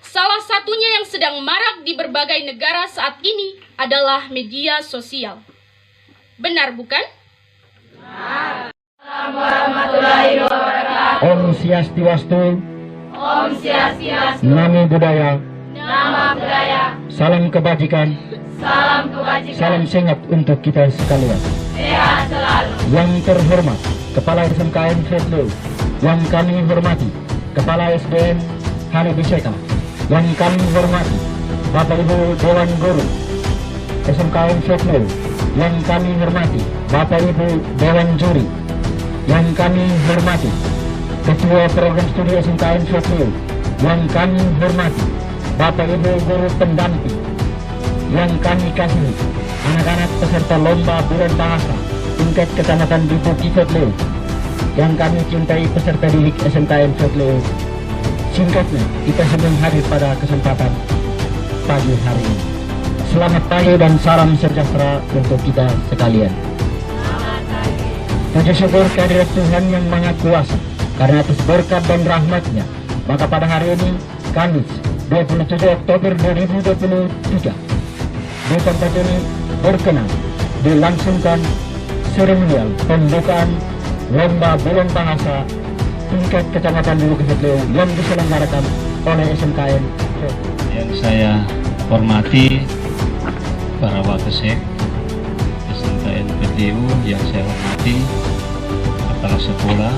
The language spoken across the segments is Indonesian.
Salah satunya yang sedang marak di berbagai negara saat ini adalah media sosial. Benar bukan? Warahmatullahi wabarakatuh. Om Swastiastu. Om Swastiastu. Namo Buddhaya. Nama budaya. Salam kebajikan. Salam kebajikan. Salam sehat untuk kita sekalian. Sehat selalu. Yang terhormat Kepala SMKN Fetlu, yang kami hormati Kepala SDN Hani Biseka, yang kami hormati Bapak Ibu Dewan Guru SMKN Fetlu, yang kami hormati Bapak Ibu Dewan Juri, yang kami hormati Ketua Program Studi SMKN Fetlu, yang kami hormati Bapak Ibu Guru Pendamping, yang kami kasih anak-anak peserta lomba bulan bahasa tingkat kecamatan di Bukit Fetlu, yang kami cintai peserta didik SMKN Fetlu. Singkatnya, kita sedang hadir pada kesempatan pagi hari ini. Selamat pagi dan salam sejahtera untuk kita sekalian. Puji syukur kehadirat Tuhan yang Maha Kuasa, karena atas berkat dan rahmat-Nya, maka pada hari ini, Kamis 27 Oktober 2023, di tempat ini berkenan dilangsungkan seremonial pembukaan lomba bulan bahasa tingkat kecamatan di Bukit Fetlu yang diselenggarakan oleh SMKN. Yang saya hormati para wakasek SMKN Fetlu, yang saya hormati kepala sekolah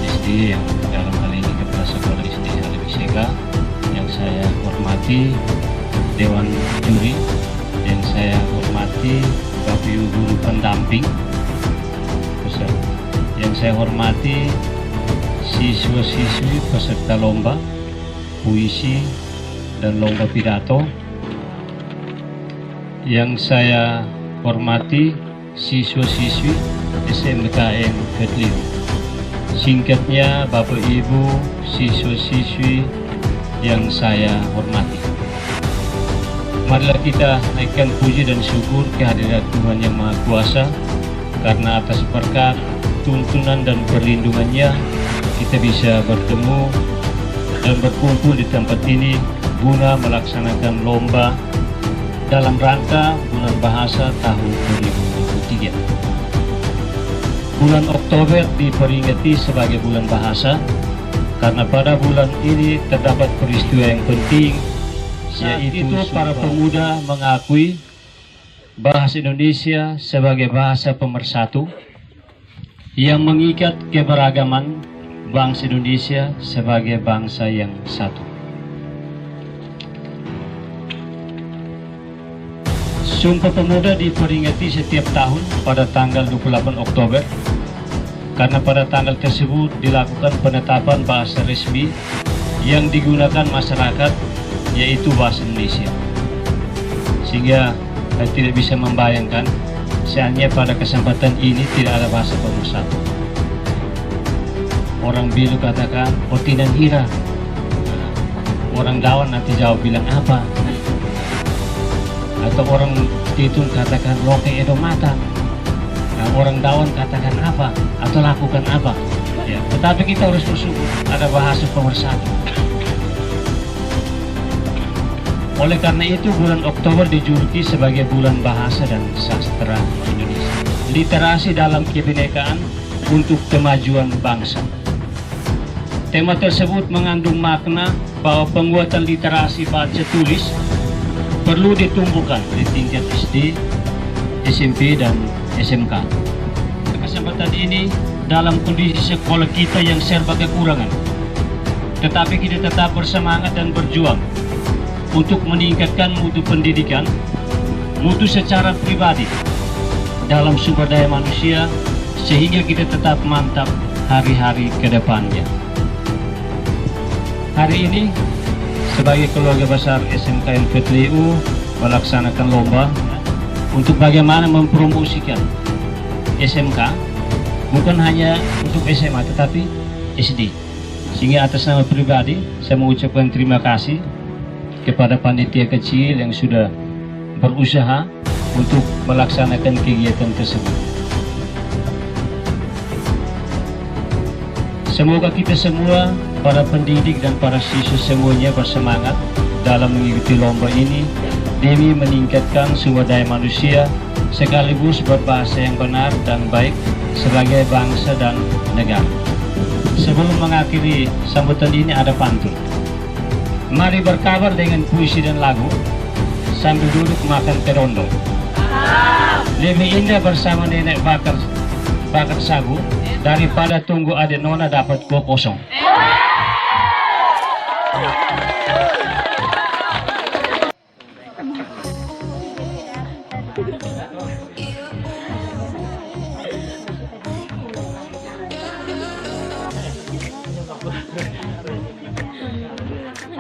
SD, yang dalam hal ini kepala sekolah SD Hani Biseka, yang saya hormati Dewan Juri, yang saya hormati Bapak Ibu Guru Pendamping, yang saya hormati siswa-siswi peserta lomba puisi dan lomba pidato, yang saya hormati siswa-siswi SMKN Fetlu. Singkatnya, Bapak Ibu siswa-siswi yang saya hormati, marilah kita naikkan puji dan syukur kehadirat Tuhan Yang Maha Kuasa, karena atas berkat, tuntunan dan perlindungannya kita bisa bertemu dan berkumpul di tempat ini guna melaksanakan lomba dalam rangka Bulan Bahasa tahun 2023. Bulan Oktober diperingati sebagai Bulan Bahasa karena pada bulan ini terdapat peristiwa yang penting, yaitu para pemuda mengakui bahasa Indonesia sebagai bahasa pemersatu yang mengikat keberagaman bangsa Indonesia sebagai bangsa yang satu. Sumpah Pemuda diperingati setiap tahun pada tanggal 28 Oktober karena pada tanggal tersebut dilakukan penetapan bahasa resmi yang digunakan masyarakat, yaitu bahasa Indonesia. Sehingga saya tidak bisa membayangkan seandainya pada kesempatan ini tidak ada bahasa pemersatu. Orang Bilu katakan Otinan Hira, orang Dawan nanti jawab bilang apa, atau orang Titun katakan Loke Edo Mata, nah, orang Dawan katakan apa atau lakukan apa ya. Tetapi kita harus bersyukur ada bahasa pemersatu. Oleh karena itu, bulan Oktober dijuluki sebagai bulan bahasa dan sastra Indonesia. Literasi dalam kebinekaan untuk kemajuan bangsa. Tema tersebut mengandung makna bahwa penguatan literasi baca tulis perlu ditumbuhkan di tingkat SD, SMP, dan SMK. Kesempatan ini dalam kondisi sekolah kita yang serba kekurangan, tetapi kita tetap bersemangat dan berjuang untuk meningkatkan mutu pendidikan, mutu secara pribadi dalam sumber daya manusia, sehingga kita tetap mantap hari-hari ke depannya. Hari ini, sebagai keluarga besar SMKN Fetlu melaksanakan lomba untuk bagaimana mempromosikan SMK, bukan hanya untuk SMA tetapi SD. Sehingga atas nama pribadi, saya mengucapkan terima kasih kepada panitia kecil yang sudah berusaha untuk melaksanakan kegiatan tersebut. Semoga kita semua para pendidik dan para siswa semuanya bersemangat dalam mengikuti lomba ini demi meningkatkan sumber daya manusia sekaligus berbahasa yang benar dan baik sebagai bangsa dan negara. Sebelum mengakhiri sambutan ini ada pantun. Mari berkabar dengan puisi dan lagu sambil duduk makan terondong. Lebih indah bersama nenek bakar sagu daripada tunggu adik nona dapat gua kosong.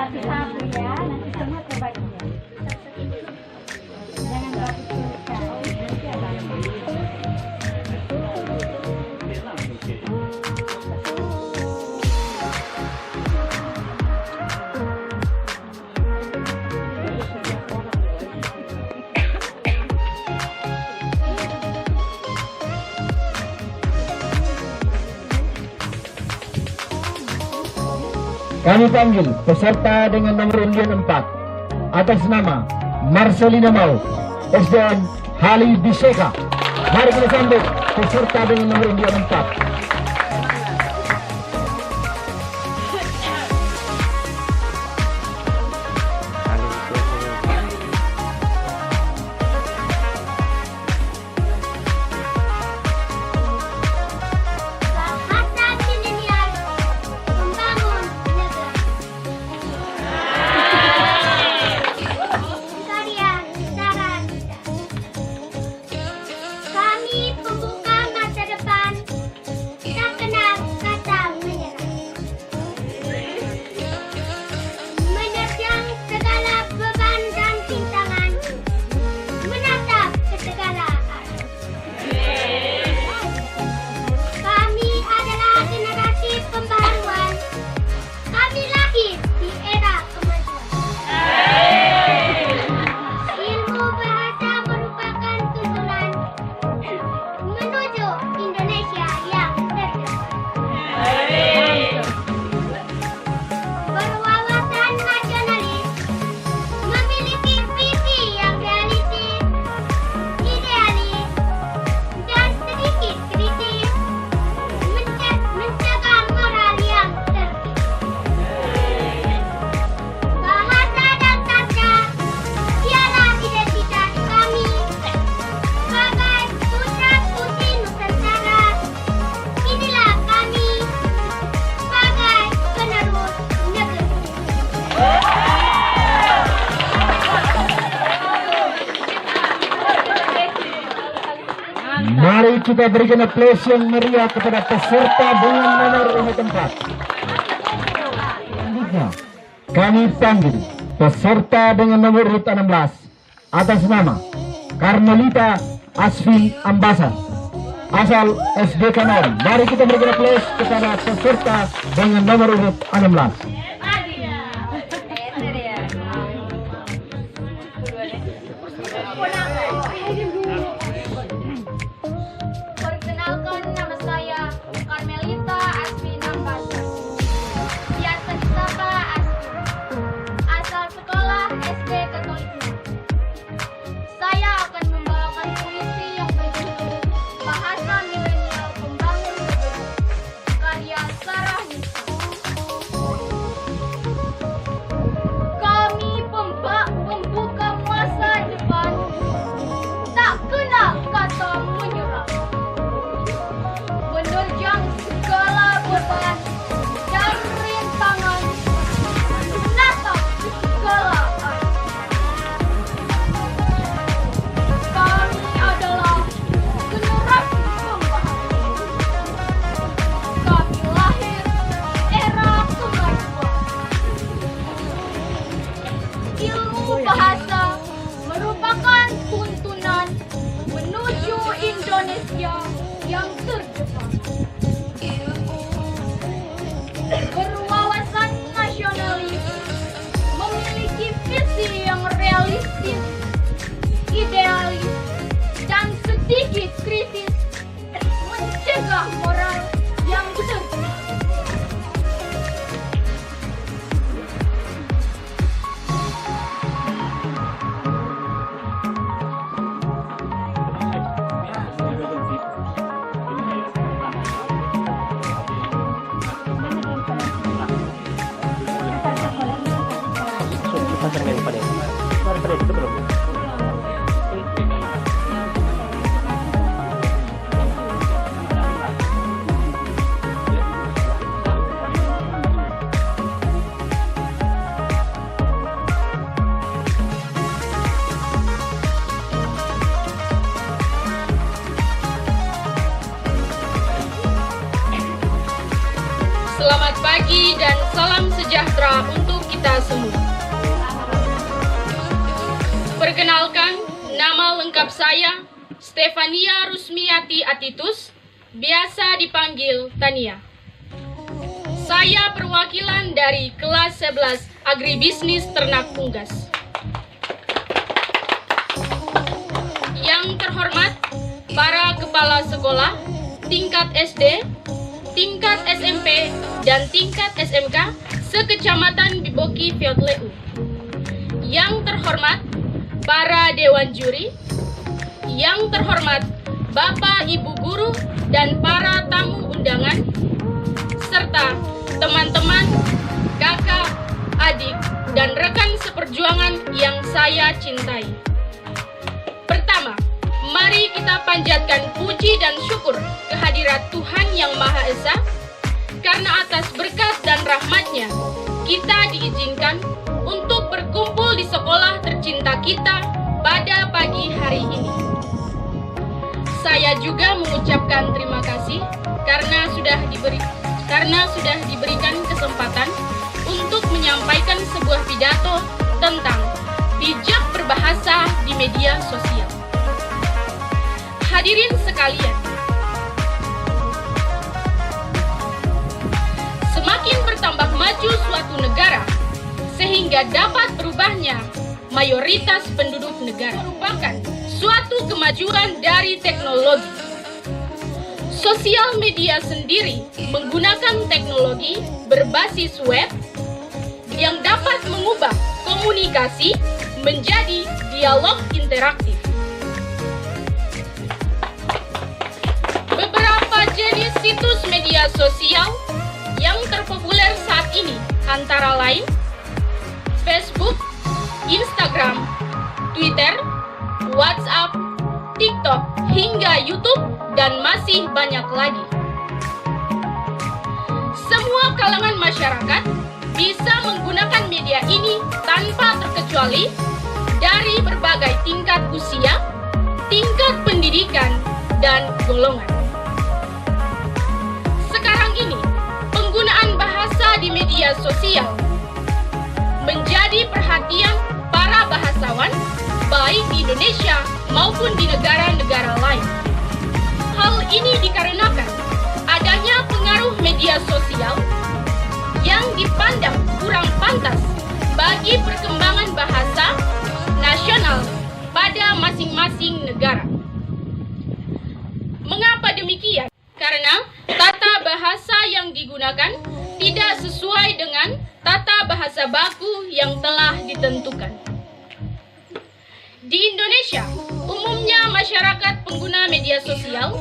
Satu-satu ya, nanti semua terbagi ya. Jangan bagi kau, nanti ada. Kami panggil peserta dengan nomor undian 4 atas nama Marcelina Mau, SDN Hali Biseka. Mari kita sambut peserta dengan nomor undian 4. Mari kita berikan aplaus yang meriah kepada peserta dengan nomor urut 4. Selanjutnya, kami panggil peserta dengan nomor urut 16 atas nama Carmelita Asfi Ambasan, asal SD Kanon. Mari kita berikan aplaus kepada peserta dengan nomor urut 16. Perkenalkan, nama saya Carmelita Asfi Ambasan, biasa disapa Asfi, asal sekolah SD Katolik. Saya akan membawakan puisi yang berjudul Bahasa Milenial Pembangun Negeri, karya Sarah Nisa. Selamat pagi dan salam sejahtera untuk kita semua. Perkenalkan, nama lengkap saya Stefania Rusmiati Atitus, biasa dipanggil Tania. Saya perwakilan dari kelas 11 Agribisnis Ternak Unggas. Yang terhormat, para kepala sekolah tingkat SD, tingkat SMP, dan tingkat SMK sekecamatan Biboki Fiotleu. Yang terhormat, para dewan juri. Yang terhormat, Bapak Ibu guru dan para tamu undangan, serta teman-teman, kakak, adik, dan rekan seperjuangan yang saya cintai. Pertama, mari kita panjatkan puji dan syukur kehadirat Tuhan Yang Maha Esa, karena atas berkat dan rahmat-Nya, kita diizinkan untuk berkumpul di sekolah tercinta kita pada pagi hari ini. Saya juga mengucapkan terima kasih karena sudah diberikan kesempatan untuk menyampaikan sebuah pidato tentang bijak berbahasa di media sosial. Hadirin sekalian, semakin bertambah maju suatu negara sehingga dapat berubahnya mayoritas penduduk negara merupakan suatu kemajuan dari teknologi. Sosial media sendiri menggunakan teknologi berbasis web yang dapat mengubah komunikasi menjadi dialog interaktif. Beberapa jenis situs media sosial yang terpopuler saat ini antara lain Facebook, Instagram, Twitter, WhatsApp, TikTok, hingga YouTube, dan masih banyak lagi. Semua kalangan masyarakat bisa menggunakan media ini tanpa terkecuali dari berbagai tingkat usia, tingkat pendidikan, dan golongan. Sekarang ini, penggunaan bahasa di media sosial menjadi perhatian para bahasawan baik di Indonesia maupun di negara-negara lain. Hal ini dikarenakan adanya pengaruh media sosial yang dipandang kurang pantas bagi perkembangan bahasa nasional pada masing-masing negara. Mengapa demikian? Karena tata bahasa yang digunakan tidak sesuai dengan tata bahasa baku yang telah ditentukan. Di Indonesia, umumnya masyarakat pengguna media sosial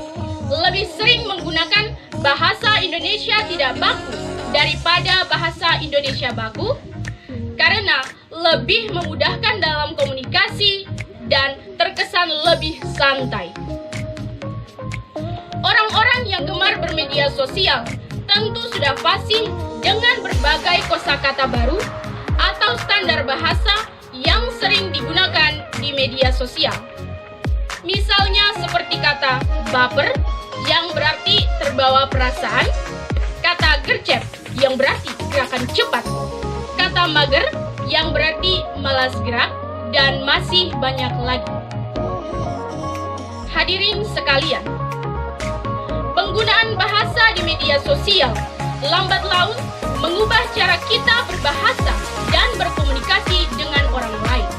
lebih sering menggunakan bahasa Indonesia tidak baku daripada bahasa Indonesia baku karena lebih memudahkan dalam komunikasi dan terkesan lebih santai. Orang-orang yang gemar bermedia sosial tentu sudah fasih dengan berbagai kosakata baru atau standar bahasa yang sering digunakan di media sosial. Misalnya seperti kata baper yang berarti terbawa perasaan, kata gercep yang berarti gerakan cepat, kata mager yang berarti malas gerak, dan masih banyak lagi. Hadirin sekalian, penggunaan bahasa di media sosial lambat laun mengubah cara kita berbahasa dan berkomunikasi dengan orang lain.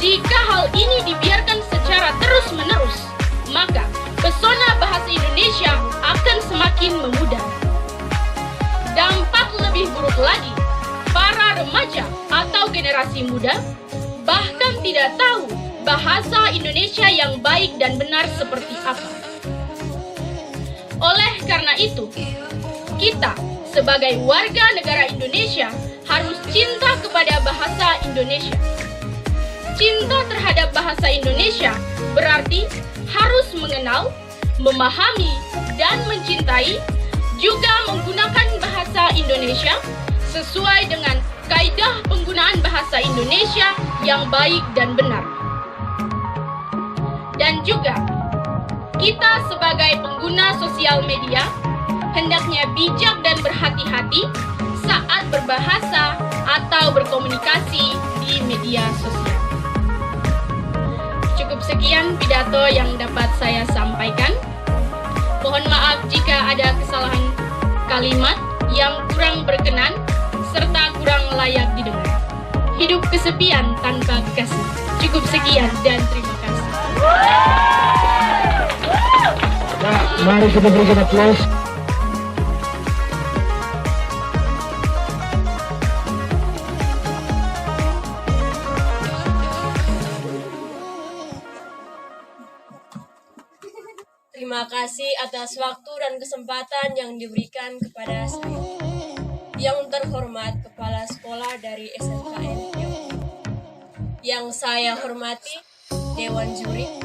Jika hal ini dibiarkan secara terus-menerus, maka pesona bahasa Indonesia akan semakin memudar. Dampak lebih buruk lagi, para remaja atau generasi muda bahkan tidak tahu bahasa Indonesia yang baik dan benar seperti apa. Oleh karena itu, kita sebagai warga negara Indonesia harus cinta kepada bahasa Indonesia. Cinta terhadap bahasa Indonesia berarti harus mengenal, memahami, dan mencintai, juga menggunakan bahasa Indonesia sesuai dengan kaidah penggunaan bahasa Indonesia yang baik dan benar. Dan juga, kita sebagai pengguna sosial media hendaknya bijak dan berhati-hati saat berbahasa atau berkomunikasi di media sosial. Cukup sekian pidato yang dapat saya sampaikan. Mohon maaf jika ada kesalahan kalimat yang kurang berkenan serta kurang layak didengar. Hidup kesepian tanpa kekasih. Cukup sekian dan terima kasih. Nah, mari kita berikan aplaus. Terima kasih atas waktu dan kesempatan yang diberikan kepada saya. Yang terhormat Kepala Sekolah dari SMKN Tiongkok. Yang saya hormati Dewan Juri.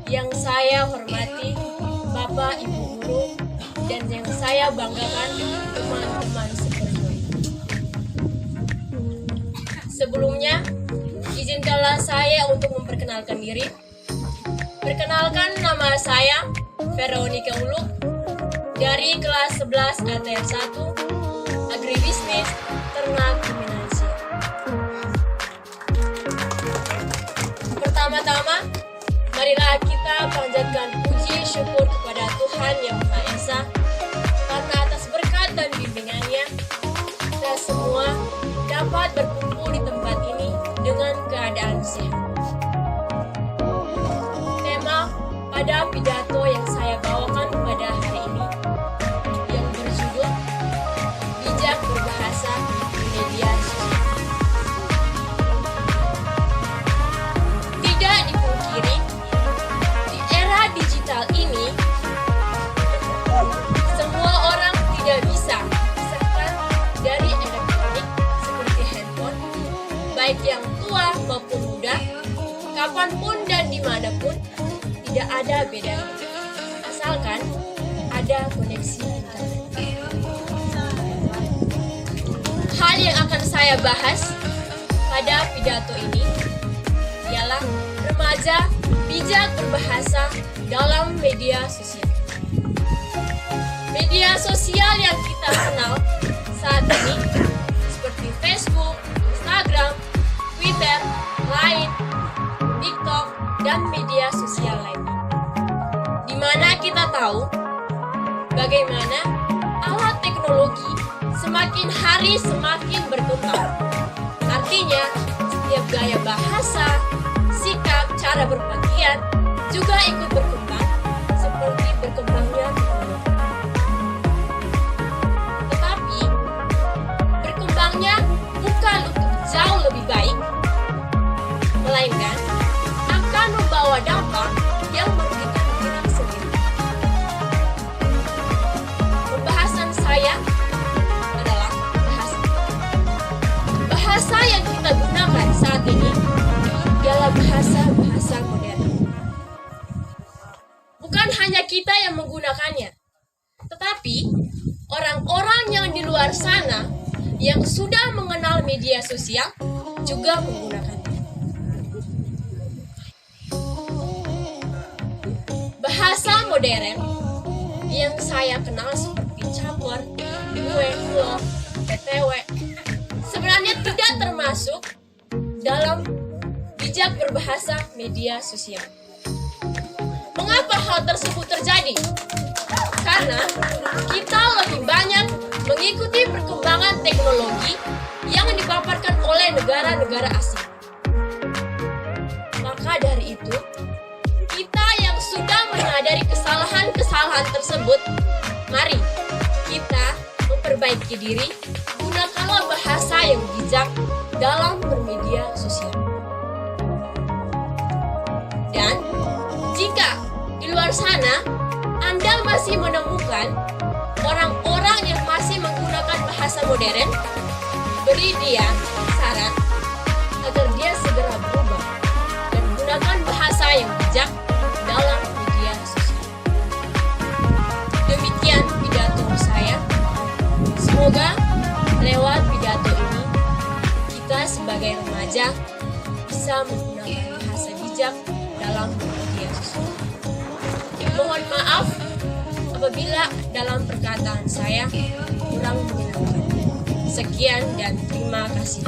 Yang saya hormati Bapak Ibu Guru. Dan yang saya banggakan teman-teman seperjuri. Sebelumnya, izinkanlah saya untuk memperkenalkan diri. Perkenalkan, nama saya Veronica Uluk dari kelas 11 ATR 1 Agribisnis Ternak Ruminansia. Pertama-tama, marilah kita panjatkan puji syukur kepada Tuhan Yang Maha Esa karena atas berkat dan bimbingannya kita semua dapat berkumpul di tempat ini dengan keadaan sehat. Pada pidato yang saya bawakan pada hari ini yang berjudul Bijak Berbahasa Media Sosial. Tidak dipungkiri, di era digital ini semua orang tidak bisa memisahkan dari elektronik seperti handphone, baik yang tua maupun muda, kapanpun dan dimanapun. Tidak ada bedanya, asalkan ada koneksi internet. Hal yang akan saya bahas pada pidato ini ialah remaja bijak berbahasa dalam media sosial. Media sosial yang kita kenal saat ini seperti Facebook, Instagram, Twitter, Line, TikTok, dan media sosial lainnya. Di mana kita tahu bagaimana alat teknologi semakin hari semakin berkembang. Artinya, setiap gaya bahasa, sikap, cara berpakaian juga ikut berkembang seperti berkembangnya teknologi. Tetapi, berkembangnya bukan untuk jauh lebih baik, melainkan akan membawa dampak yang merugikan diri sendiri. Pembahasan saya adalah bahasa yang kita gunakan saat ini ialah bahasa modern. Bukan hanya kita yang menggunakannya, tetapi orang-orang yang di luar sana yang sudah mengenal media sosial juga menggunakannya. Bahasa modern yang saya kenal seperti campur, gue, lo, PTW sebenarnya tidak termasuk dalam bijak berbahasa media sosial. Mengapa hal tersebut terjadi? Karena kita lebih banyak mengikuti perkembangan teknologi yang dipaparkan oleh negara-negara asing. Maka dari itu, kita yang sudah menyadari kesalahan-kesalahan tersebut, mari kita memperbaiki diri, gunakanlah bahasa yang bijak dalam bermedia sosial. Dan jika di luar sana Anda masih menemukan orang-orang yang masih menggunakan bahasa modern, beri dia saran sebagai remaja bisa menggunakan bahasa bijak dalam bermedia sosial. Mohon maaf apabila dalam perkataan saya kurang menyenangkan. Sekian dan terima kasih.